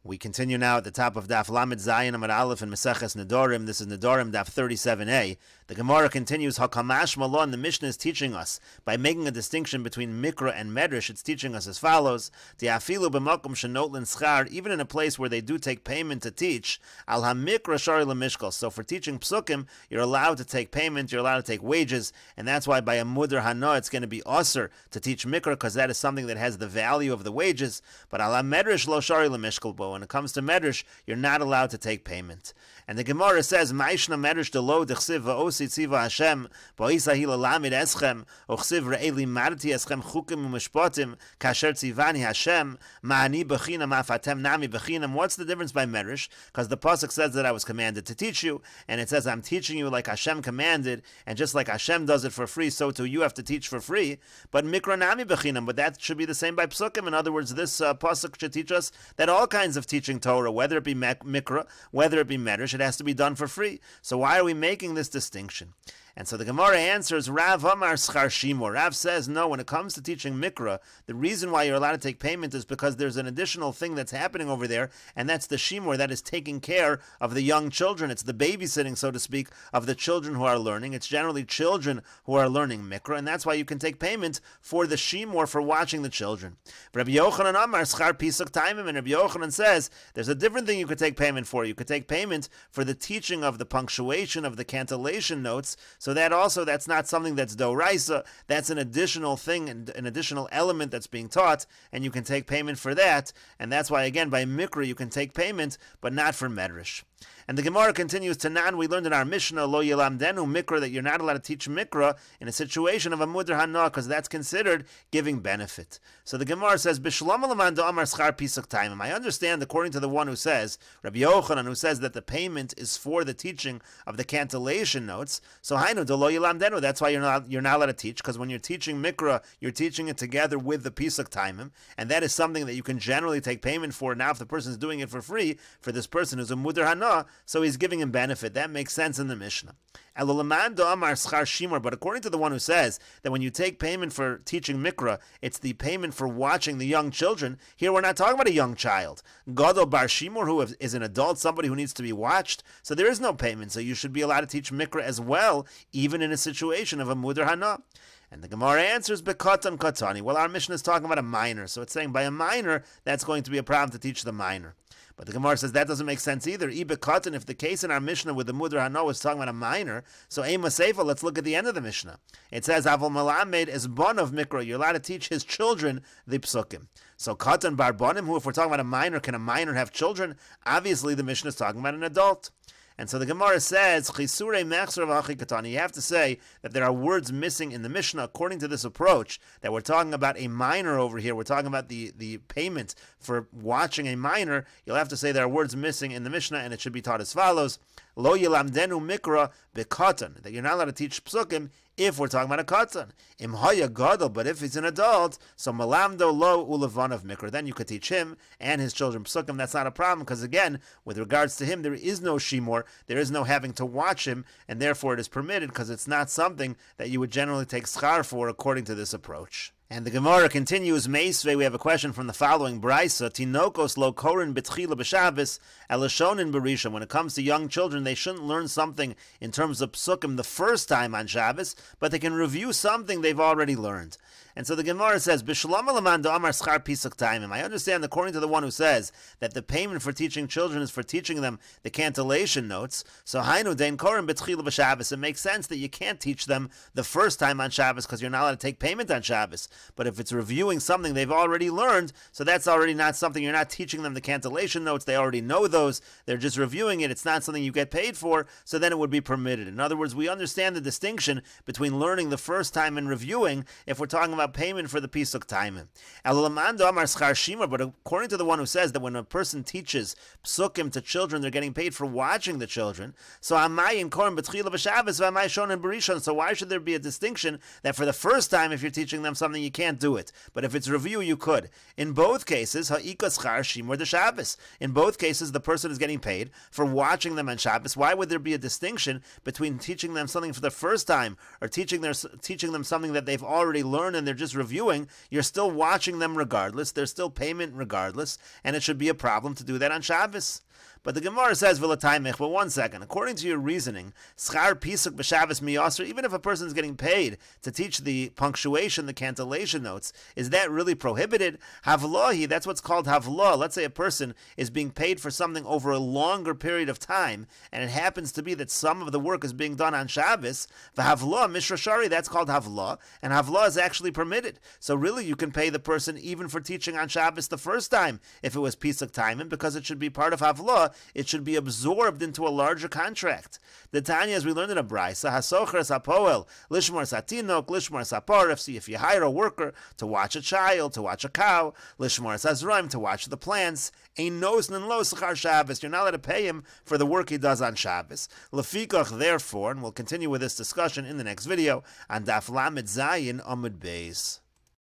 We continue now at the top of Daf Lamed Zayin Amud Aleph and Mesechet Nedarim. This is Nedarim Daf 37a. The Gemara continues, Hakamash Malon, the Mishnah is teaching us, by making a distinction between Mikra and Medrash, it's teaching us as follows, Tiafilu b'makom shenotlin schar, even in a place where they do take payment to teach, Al HaMikra Shari L'Mishkal. So for teaching Psukim, you're allowed to take payment, you're allowed to take wages, and that's why by a Mudar Hana, it's going to be Osir to teach Mikra, because that is something that has the value of the wages, but Al HaMedrash Lo Shari L'Mishkal Bo. When it comes to Medrash, you're not allowed to take payment. And the Gemara says, Ma'ishna Medrash delo dechsiv va'osi tziva Hashem ba'isa hila lamid eschem ochsiv re'eli marti eschem chukim u'mishpatim kasher tzivani Hashem ma'ani b'chinam afatem nami b'chinam. What's the difference by Medrash? Because the pasuk says that I was commanded to teach you, and it says I'm teaching you like Hashem commanded, and just like Hashem does it for free, so too you have to teach for free. But mikra nami b'chinam, but that should be the same by psukim. In other words, this pasuk should teach us that all kinds of teaching Torah, whether it be mikra, whether it be medrash, it has to be done for free. So why are we making this distinction? And so the Gemara answers, Rav Amar Schar Shimor. Rav says, no, when it comes to teaching Mikra, the reason why you're allowed to take payment is because there's an additional thing that's happening over there, and that's the Shimor, that is taking care of the young children. It's the babysitting, so to speak, of the children who are learning. It's generally children who are learning Mikra, and that's why you can take payment for the Shimor, for watching the children. Rabbi Yochanan Amar Schar Pisuk Taimim, and Rabbi Yochanan says, there's a different thing you could take payment for. You could take payment for the teaching of the punctuation of the cantillation notes, so that also, that's not something that's doraisa, that's an additional thing, an additional element that's being taught, and you can take payment for that, and that's why, again, by Mikra you can take payment, but not for Medrash. And the Gemara continues, Tanan, we learned in our Mishnah, Lo Yelamdenu Mikra, that you're not allowed to teach Mikra in a situation of a Mudar Hana, because that's considered giving benefit. So the Gemara says, Bishlam Alaman do Amar Schar Pisuk Taimim. I understand, according to the one who says, Rabbi Yochanan, who says that the payment is for the teaching of the cantillation notes. So Hainu do Lo Yelamdenu, that's why you're not allowed to teach, because when you're teaching Mikra, you're teaching it together with the Pisuk Taimim, and that is something that you can generally take payment for. Now, if the person is doing it for free, for this person who's a Mudar Hana, so he's giving him benefit. That makes sense in the Mishnah. But according to the one who says that when you take payment for teaching Mikra, it's the payment for watching the young children, here we're not talking about a young child. Gadol bar Shimur, who is an adult, somebody who needs to be watched, so there is no payment, so you should be allowed to teach Mikra as well, even in a situation of a Mudar Hana. And the Gemara answers, Bekatan Katani. Well, our Mishnah is talking about a minor, so it's saying by a minor, that's going to be a problem to teach the minor. But the Gemara says that doesn't make sense either. Ibekatan, if the case in our Mishnah with the Mudar Hana was talking about a minor, so Ema Seifa, let's look at the end of the Mishnah. It says, Avol Malamed is bon of Mikra. You're allowed to teach his children the Psukim. So Katan Bar Bonim, who if we're talking about a minor, can a minor have children? Obviously the Mishnah is talking about an adult. And so the Gemara says, you have to say that there are words missing in the Mishnah according to this approach, that we're talking about a minor over here. We're talking about the payment for watching a minor. You'll have to say there are words missing in the Mishnah, and it should be taught as follows. Lo yilamdenu mikra bekatan, that you're not allowed to teach psukim if we're talking about a katan. Im haya gadol, but if he's an adult, so malamdo lo ulevan of mikra, then you could teach him and his children psukim. That's not a problem, because again, with regards to him, there is no shimor, there is no having to watch him, and therefore it is permitted, because it's not something that you would generally take schar for according to this approach. And the Gemara continues, Meisvei, we have a question from the following Braisa, Tinokos lo korin betchila b'Shabbos, elashonin berisha. When it comes to young children, they shouldn't learn something in terms of psukim the first time on Shabbos, but they can review something they've already learned. And so the Gemara says, B'shalom alaman amar schar pisuk taimim. I understand, according to the one who says that the payment for teaching children is for teaching them the cantillation notes. So hainu dein korin betchila b'Shabbos. It makes sense that you can't teach them the first time on Shabbos because you're not allowed to take payment on Shabbos. But if it's reviewing something they've already learned, so that's already not something, you're not teaching them the cantillation notes, they already know those, they're just reviewing it, it's not something you get paid for, so then it would be permitted. In other words, we understand the distinction between learning the first time and reviewing if we're talking about payment for the pisuk taimim. But according to the one who says that when a person teaches psukim to children, they're getting paid for watching the children, so so why should there be a distinction that for the first time, if you're teaching them something, you can't do it, but if it's review, you could? In both cases, in both cases, the person is getting paid for watching them on Shabbos. Why would there be a distinction between teaching them something for the first time or teaching them something that they've already learned and they're just reviewing, you're still watching them regardless. There's still payment regardless, and it should be a problem to do that on Shabbos. But the Gemara says, "V'lataymich." But one second, according to your reasoning, schar pisuk b'Shabbos miyaser, even if a person is getting paid to teach the punctuation, the cantillation notes, is that really prohibited? Havlahi, that's what's called havlah. Let's say a person is being paid for something over a longer period of time, and it happens to be that some of the work is being done on Shabbos. V'havlah mishrashari, that's called havlah, and havlah is actually permitted. So really, you can pay the person even for teaching on Shabbos the first time if it was pisuk timing, because it should be part of havlah. It should be absorbed into a larger contract. The Tanya, as we learned in a brayso, hasocher sapoel lishmor satinok lishmor sapar. If you hire a worker to watch a child, to watch a cow, lishmor sazraim, to watch the plants, ein nosnin lo sechar Shabbos. You're not allowed to pay him for the work he does on Shabbos. Lefikach, therefore, and we'll continue with this discussion in the next video on Daf Lamed Zayin Amud Beis.